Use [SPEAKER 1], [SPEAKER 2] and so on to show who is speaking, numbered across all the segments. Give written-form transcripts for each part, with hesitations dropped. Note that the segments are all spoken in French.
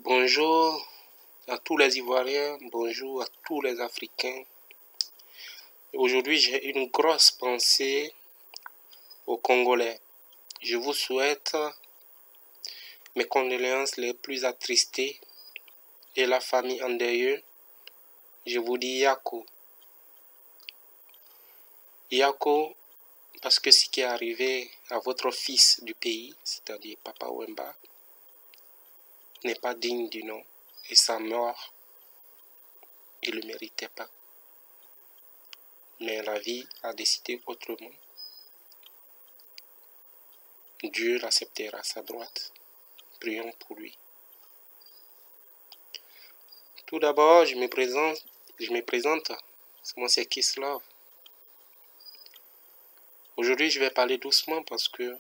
[SPEAKER 1] Bonjour à tous les Ivoiriens, bonjour à tous les Africains. Aujourd'hui, j'ai une grosse pensée aux Congolais. Je vous souhaite mes condoléances les plus attristées et la famille endeuillée. Je vous dis Yako. Yako, parce que ce qui est arrivé à votre fils du pays, c'est-à-dire Papa Wemba, n'est pas digne du nom. Et sa mort, il ne le méritait pas. Mais la vie a décidé autrement. Dieu l'acceptera à sa droite. Prions pour lui. Tout d'abord, je me présente. Moi, c'est Kislov. Aujourd'hui, je vais parler doucement parce que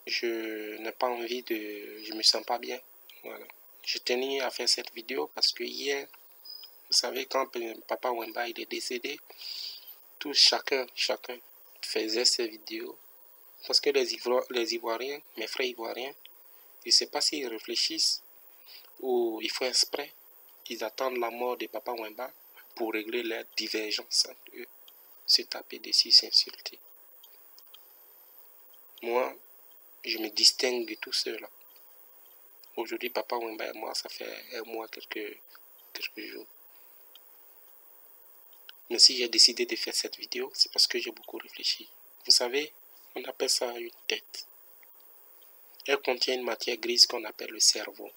[SPEAKER 1] je n'ai pas envie de... Je me sens pas bien. Voilà. Je tenais à faire cette vidéo parce que hier, vous savez, quand Papa Wemba il est décédé, chacun faisait ses vidéos. Parce que les Ivoiriens, mes frères Ivoiriens, je ne sais pas s'ils réfléchissent ou ils font exprès. Ils attendent la mort de Papa Wemba pour régler leurs divergences entre eux. Se taper dessus, s'insulter. Moi, je me distingue de tout cela. Aujourd'hui, Papa Wemba et moi, ça fait un mois, quelques jours. Mais si j'ai décidé de faire cette vidéo, c'est parce que j'ai beaucoup réfléchi. Vous savez, on appelle ça une tête. Elle contient une matière grise qu'on appelle le cerveau.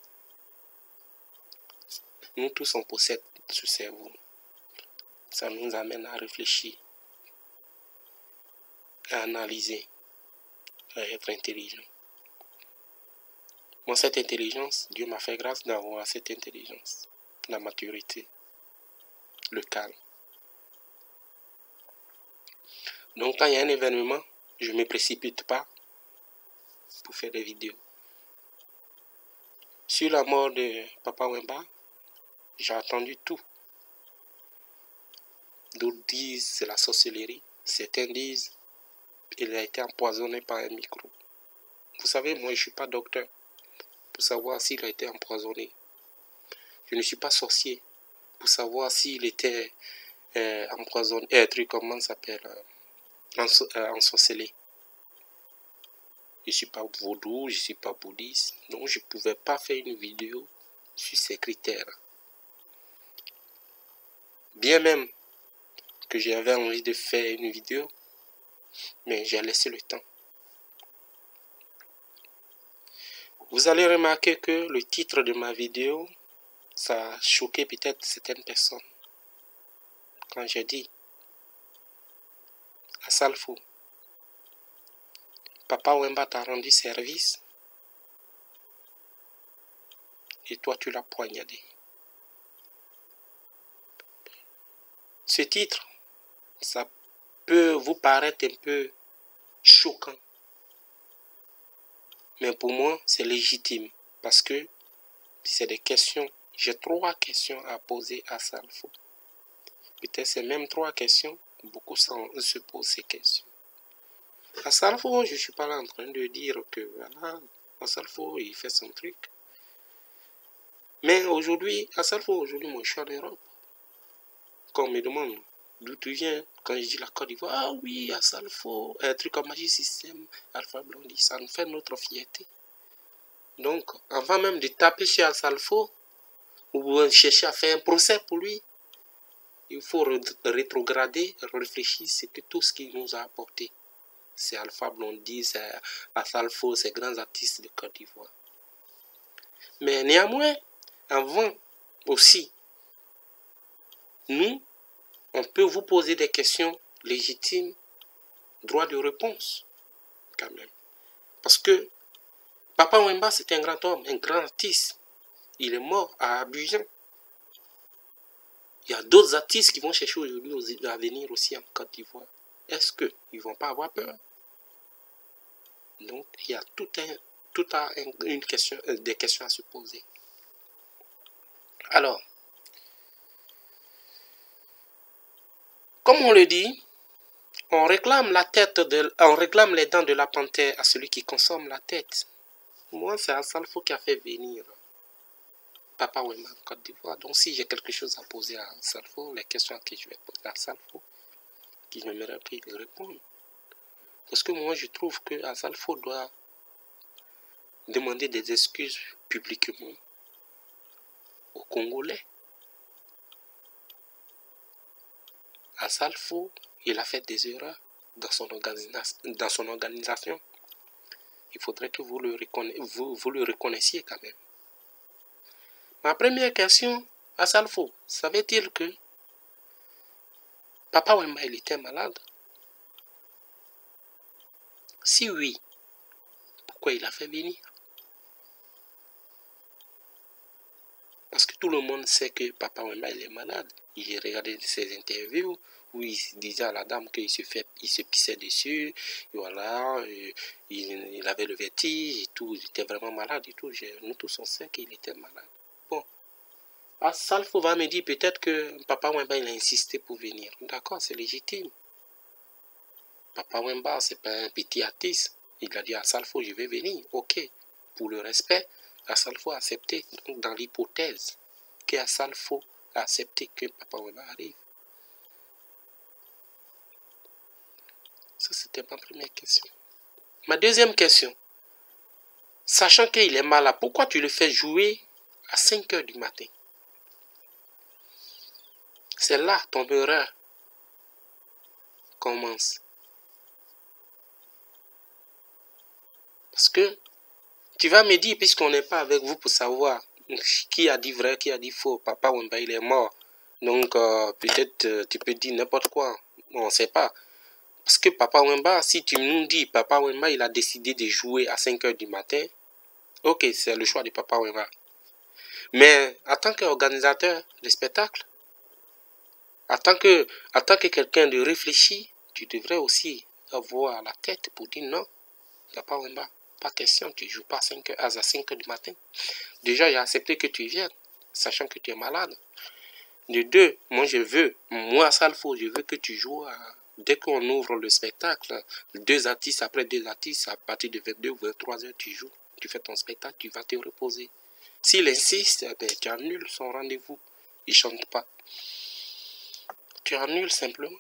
[SPEAKER 1] Nous tous, on possède ce cerveau. Ça nous amène à réfléchir, à analyser, à être intelligent. Moi, cette intelligence, Dieu m'a fait grâce d'avoir cette intelligence, la maturité, le calme. Donc, quand il y a un événement, je ne me précipite pas pour faire des vidéos. Sur la mort de Papa Wemba, j'ai attendu tout. D'autres disent c'est la sorcellerie. Certains disent qu'il a été empoisonné par un micro. Vous savez, moi, je ne suis pas docteur pour savoir s'il a été empoisonné. Je ne suis pas sorcier pour savoir s'il était empoisonné, comment ça s'appelle, ensorcelé. Je ne suis pas vaudou, je ne suis pas bouddhiste, donc je ne pouvais pas faire une vidéo sur ces critères. Bien même que j'avais envie de faire une vidéo, mais j'ai laissé le temps. Vous allez remarquer que le titre de ma vidéo, ça a choqué peut-être certaines personnes. Quand j'ai dit à Salfo, Papa Wemba t'a rendu service et toi tu l'as poignardé. Ce titre, ça peut vous paraître un peu choquant. Mais pour moi, c'est légitime parce que c'est des questions. J'ai 3 questions à poser à Salfo. Peut-être c'est même 3 questions. Beaucoup se posent ces questions. À Salfo, je ne suis pas là en train de dire que voilà, à Salfo, il fait son truc. Mais aujourd'hui, à Salfo, aujourd'hui, moi je suis en Europe. Quand on me demande d'où tu viens, quand je dis la Côte d'Ivoire, ah oui, à Salfo, un truc comme Magic System, Alpha Blondy, ça nous fait notre fierté. Donc, avant même de taper chez Salfo, ou chercher à faire un procès pour lui, il faut rétrograder, réfléchir, c'était tout ce qu'il nous a apporté. C'est Alpha Blondy, c'est Salfo, ces grands artistes de Côte d'Ivoire. Mais néanmoins, avant aussi, nous, on peut vous poser des questions légitimes, droit de réponse, quand même. Parce que Papa Wemba, c'est un grand homme, un grand artiste. Il est mort à Abidjan. Il y a d'autres artistes qui vont chercher aujourd'hui à venir aussi en Côte d'Ivoire. Est-ce qu'ils ne vont pas avoir peur? Donc, il y a des questions à se poser. Alors, comme on le dit, on réclame les dents de la panthère à celui qui consomme la tête. Moi, c'est Salfo qui a fait venir Papa Wemba en Côte d'Ivoire. Donc si j'ai quelque chose à poser à Salfo, les questions que je vais poser à Salfo, qui j'aimerais qu'il réponde. Parce que moi je trouve que Salfo doit demander des excuses publiquement aux Congolais. Salfo, il a fait des erreurs dans son organisation. Il faudrait que vous le reconnaissiez quand même. Ma première question à Salfo, savait-il que Papa Wemba il était malade? Si oui, pourquoi il a fait venir? Parce que tout le monde sait que Papa Wemba il est malade. Il regardait ses interviews où il disait à la dame qu'il se pissait dessus, et voilà, il avait le vertige et tout, il était vraiment malade et tout. Nous tous on sait qu'il était malade. Bon, Salfo va me dire peut-être que Papa Wemba il a insisté pour venir. D'accord, c'est légitime. Papa Wemba c'est pas un petit artiste. Il a dit à Salfo je vais venir. Ok, pour le respect, Salfo a accepté. Donc dans l'hypothèse que Salfo a accepté que Papa Wemba arrive. Ça, c'était ma première question. Ma deuxième question. Sachant qu'il est malade, pourquoi tu le fais jouer à 5 h du matin? C'est là ton erreur commence. Parce que tu vas me dire, puisqu'on n'est pas avec vous pour savoir qui a dit vrai, qui a dit faux. Papa Wemba, il est mort. Donc, peut-être tu peux dire n'importe quoi. On ne sait pas. Parce que Papa Wemba, si tu nous dis Papa Wemba, il a décidé de jouer à 5 h du matin, ok, c'est le choix de Papa Wemba. Mais en tant qu'organisateur de spectacle, en tant que quelqu'un de réfléchi, tu devrais aussi avoir la tête pour dire non, Papa Wemba, pas question, tu ne joues pas à 5 h du matin. Déjà, il a accepté que tu viennes, sachant que tu es malade. De deux, moi Salfo, je veux que tu joues dès qu'on ouvre le spectacle, 2 artistes après 2 artistes, à partir de 22 ou 23 h, tu joues, tu fais ton spectacle, tu vas te reposer. S'il insiste, tu annules son rendez-vous. Il ne chante pas. Tu annules simplement.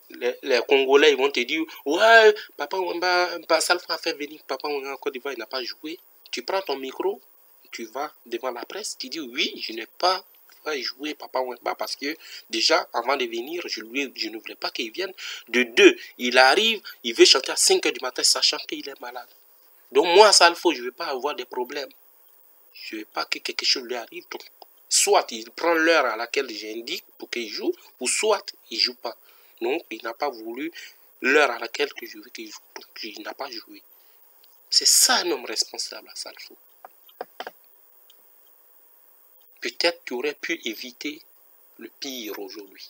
[SPEAKER 1] Les Congolais ils vont te dire, ouais, Papa Wemba, Salfo a fait venir Papa Wemba en Côte d'Ivoire, il n'a pas joué. Tu prends ton micro, tu vas devant la presse, tu dis, oui, je n'ai pas joué Papa Wemba parce que déjà, avant de venir, je ne voulais pas qu'il vienne. De deux, il arrive, il veut chanter à 5 h du matin, sachant qu'il est malade. Donc moi, Salfo, je ne veux pas avoir des problèmes. Je ne veux pas que quelque chose lui arrive. Donc, soit il prend l'heure à laquelle j'indique pour qu'il joue, ou soit il ne joue pas. Donc, il n'a pas voulu l'heure à laquelle je veux qu'il joue. Donc, il n'a pas joué. C'est ça un homme responsable à Salfo. Peut-être tu aurais pu éviter le pire aujourd'hui.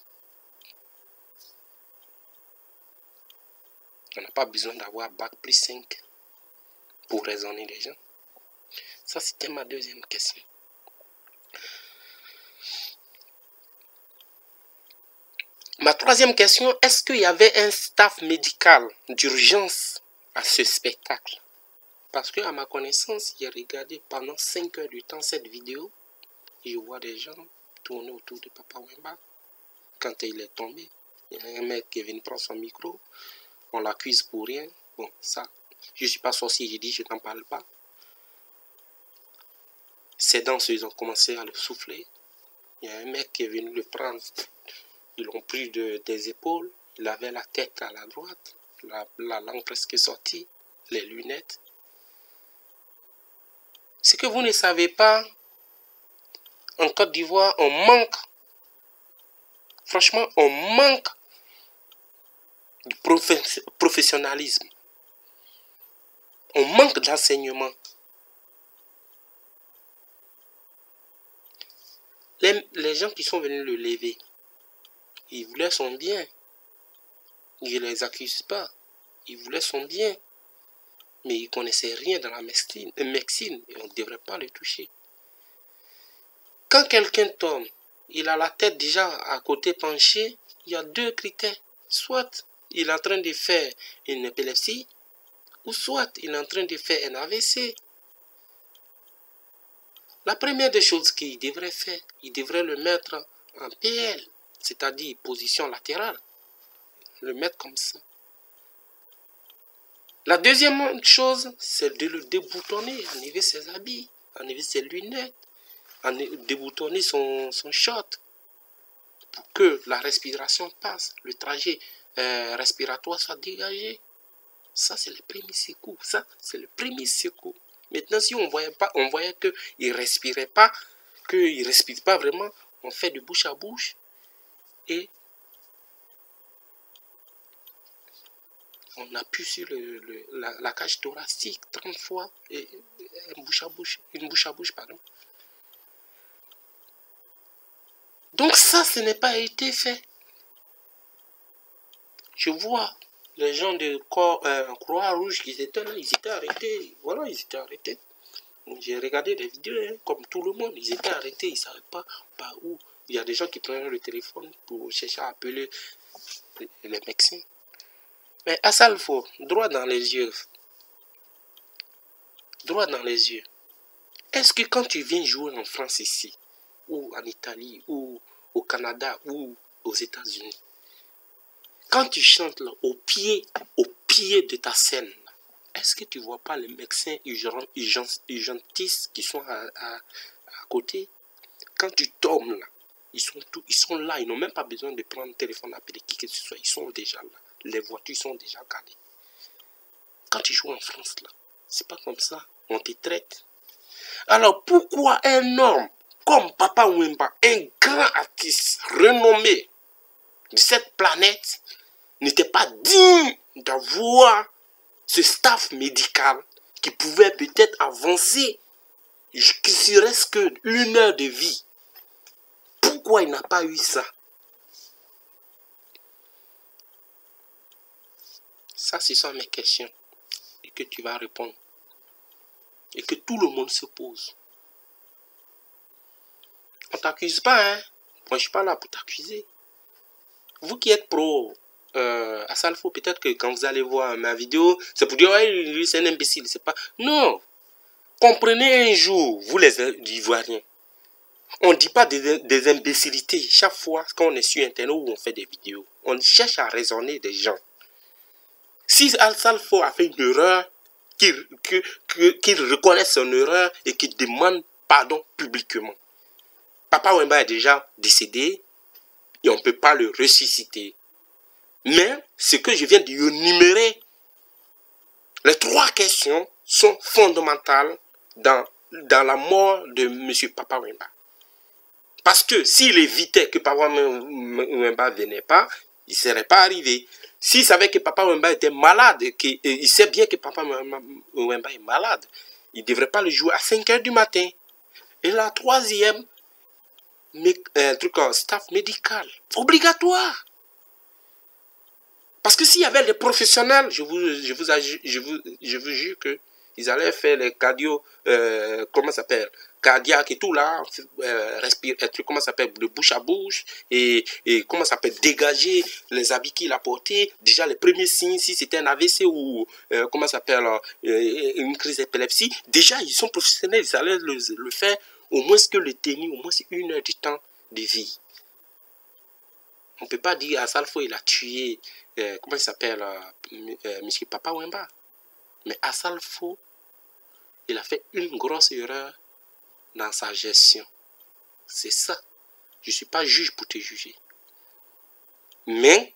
[SPEAKER 1] On n'a pas besoin d'avoir bac plus 5 pour raisonner les gens. Ça, c'était ma deuxième question. Ma troisième question, est-ce qu'il y avait un staff médical d'urgence à ce spectacle? Parce que à ma connaissance, j'ai regardé pendant 5 h du temps cette vidéo et je vois des gens tourner autour de Papa Wemba. Quand il est tombé, il y a un mec qui est venu prendre son micro, on l'accuse pour rien. Bon, ça, je ne suis pas sorcier, j'ai dit je n'en parle pas. Ses danseuses ont commencé à le souffler. Il y a un mec qui est venu le prendre. Ils l'ont pris des épaules. Il avait la tête à la droite, la langue presque sortie, les lunettes. Ce que vous ne savez pas, en Côte d'Ivoire, on manque, franchement, on manque de professionnalisme. On manque d'enseignement. Les gens qui sont venus le lever, ils voulaient son bien. Je ne les accuse pas. Ils voulaient son bien. Mais ils ne connaissaient rien dans la médecine et on ne devrait pas le toucher. Quand quelqu'un tombe, il a la tête déjà à côté penchée, il y a 2 critères. Soit il est en train de faire une épilepsie, ou soit il est en train de faire un AVC. La première des choses qu'il devrait faire, il devrait le mettre en PL, c'est-à-dire position latérale. Le mettre comme ça. La deuxième chose, c'est de le déboutonner, enlever ses habits, enlever ses lunettes, déboutonner son short pour que la respiration passe, le trajet respiratoire soit dégagé. Ça, c'est le premier secours. Ça, c'est le premier secours. Maintenant, si on voyait qu'il ne respirait pas, qu'il ne respire pas vraiment, on fait de bouche à bouche et on appuie sur la cage thoracique 30 fois et une bouche à bouche, pardon. Donc ça, ce n'est pas été fait. Je vois les gens de Croix-Rouge qui étaient là, ils étaient arrêtés. Voilà, ils étaient arrêtés. J'ai regardé des vidéos, hein, comme tout le monde, ils étaient arrêtés, ils ne savaient pas par où. Il y a des gens qui prenaient le téléphone pour chercher à appeler les médecins. Mais à ça, il faut droit dans les yeux. Droit dans les yeux. Est-ce que quand tu viens jouer en France ici, ou en Italie, ou au Canada, ou aux États-Unis, quand tu chantes là, au pied de ta scène, est-ce que tu ne vois pas les médecins urgentistes qui sont à côté? Quand tu tombes là, ils sont là, ils n'ont même pas besoin de prendre le téléphone, appeler qui que ce soit, ils sont déjà là. Les voitures sont déjà garées. Quand tu joues en France là, c'est pas comme ça, on te traite. Alors pourquoi un homme comme Papa Wemba, un grand artiste renommé de cette planète, n'était pas digne d'avoir ce staff médical qui pouvait peut-être avancer, qui serait-ce qu'une heure de vie? Pourquoi il n'a pas eu ça? Ça, ce sont mes questions et que tu vas répondre. Et que tout le monde se pose. On ne t'accuse pas, hein? Moi, je ne suis pas là pour t'accuser. Vous qui êtes pro à Salfo, peut-être que quand vous allez voir ma vidéo, c'est pour dire, ouais, lui, c'est un imbécile. C'est pas... Non. Comprenez un jour, vous les Ivoiriens, on ne dit pas des imbécilités chaque fois qu'on est sur Internet ou on fait des vidéos. On cherche à raisonner des gens. Si Al-Salfo a fait une erreur, qu'il reconnaisse son erreur et qu'il demande pardon publiquement. Papa Wemba est déjà décédé et on ne peut pas le ressusciter. Mais ce que je viens de énumérer, les trois questions sont fondamentales dans la mort de M. Papa Wemba. Parce que s'il évitait que Papa Wemba ne venait pas, il ne serait pas arrivé. S'il savait que Papa Wemba était malade, il sait bien que Papa Wemba est malade, il ne devrait pas le jouer à 5 h du matin. Et la troisième, staff médical, obligatoire. Parce que s'il y avait des professionnels, je vous jure que ils allaient faire les cardio, comment ça s'appelle, cardiaque et tout là, respirer, comment ça s'appelle, de bouche à bouche, et comment ça s'appelle, dégager les habits qu'il a portés. Déjà les premiers signes, si c'était un AVC ou comment ça s'appelle, une crise d'épilepsie, déjà ils sont professionnels, ils allaient le faire au moins que le tenir, au moins 1 heure de temps de vie. On ne peut pas dire à Salfo il a tué, comment il s'appelle, M. Papa Wemba. Mais à Salfo, il a fait une grosse erreur dans sa gestion. C'est ça. Je ne suis pas juge pour te juger. Mais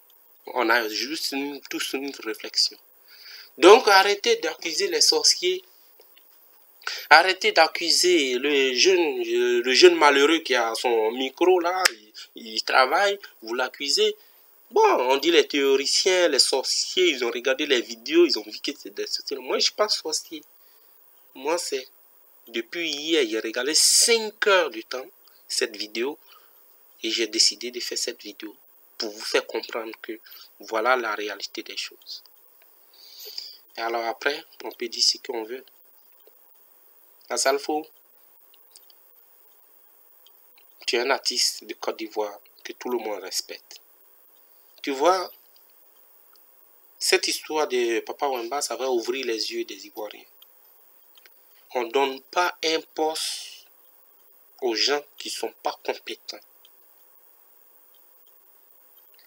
[SPEAKER 1] on a juste tous une réflexion. Donc arrêtez d'accuser les sorciers. Arrêtez d'accuser le jeune malheureux qui a son micro là. Il travaille, vous l'accusez. Bon, on dit les théoriciens, les sorciers, ils ont regardé les vidéos, ils ont vu que c'est des sorciers. Moi, je ne suis pas sorcier. Moi, c'est depuis hier, j'ai regardé 5 heures du temps cette vidéo et j'ai décidé de faire cette vidéo pour vous faire comprendre que voilà la réalité des choses. Et alors après, on peut dire ce qu'on veut. À Salfo, tu es un artiste de Côte d'Ivoire que tout le monde respecte. Tu vois, cette histoire de Papa Wemba, ça va ouvrir les yeux des Ivoiriens. On ne donne pas un poste aux gens qui ne sont pas compétents.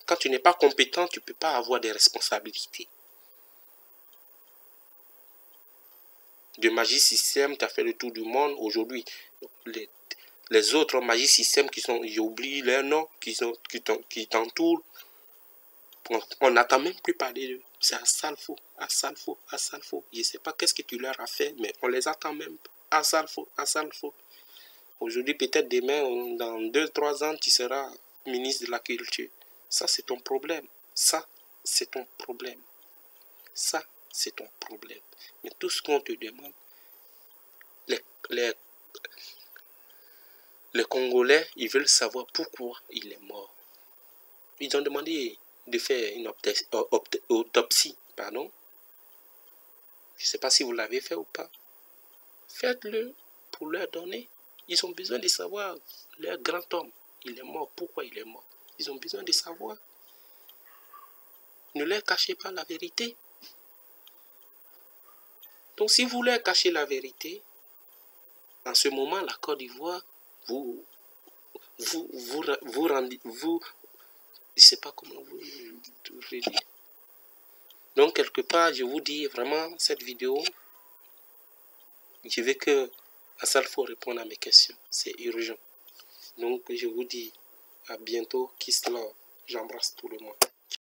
[SPEAKER 1] Quand tu n'es pas compétent, tu ne peux pas avoir des responsabilités. De Magie Système, tu as fait le tour du monde. Aujourd'hui, les autres Magie Système qui sont, j'oublie leur nom, qui t'entourent, on n'entend même plus parler d'eux. C'est Asalfo, Asalfo, Asalfo. Je ne sais pas qu'est-ce que tu leur as fait, mais on les attend même pas. Asalfo, Asalfo. Aujourd'hui, peut-être demain, dans 2-3 ans, tu seras ministre de la Culture. Ça, c'est ton problème. Ça, c'est ton problème. Ça, c'est ton problème. Mais tout ce qu'on te demande, les Congolais, ils veulent savoir pourquoi il est mort. Ils ont demandé de faire une autopsie, pardon. Je ne sais pas si vous l'avez fait ou pas. Faites-le pour leur donner. Ils ont besoin de savoir, leur grand homme, il est mort, pourquoi il est mort. Ils ont besoin de savoir. Ne leur cachez pas la vérité. Donc si vous leur cachez la vérité, en ce moment, la Côte d'Ivoire, vous rendez, je ne sais pas comment vous redire. Donc quelque part, je vous dis vraiment, cette vidéo, je veux que Asalfo réponde à mes questions. C'est urgent. Donc je vous dis à bientôt. Kiss love. J'embrasse tout le monde.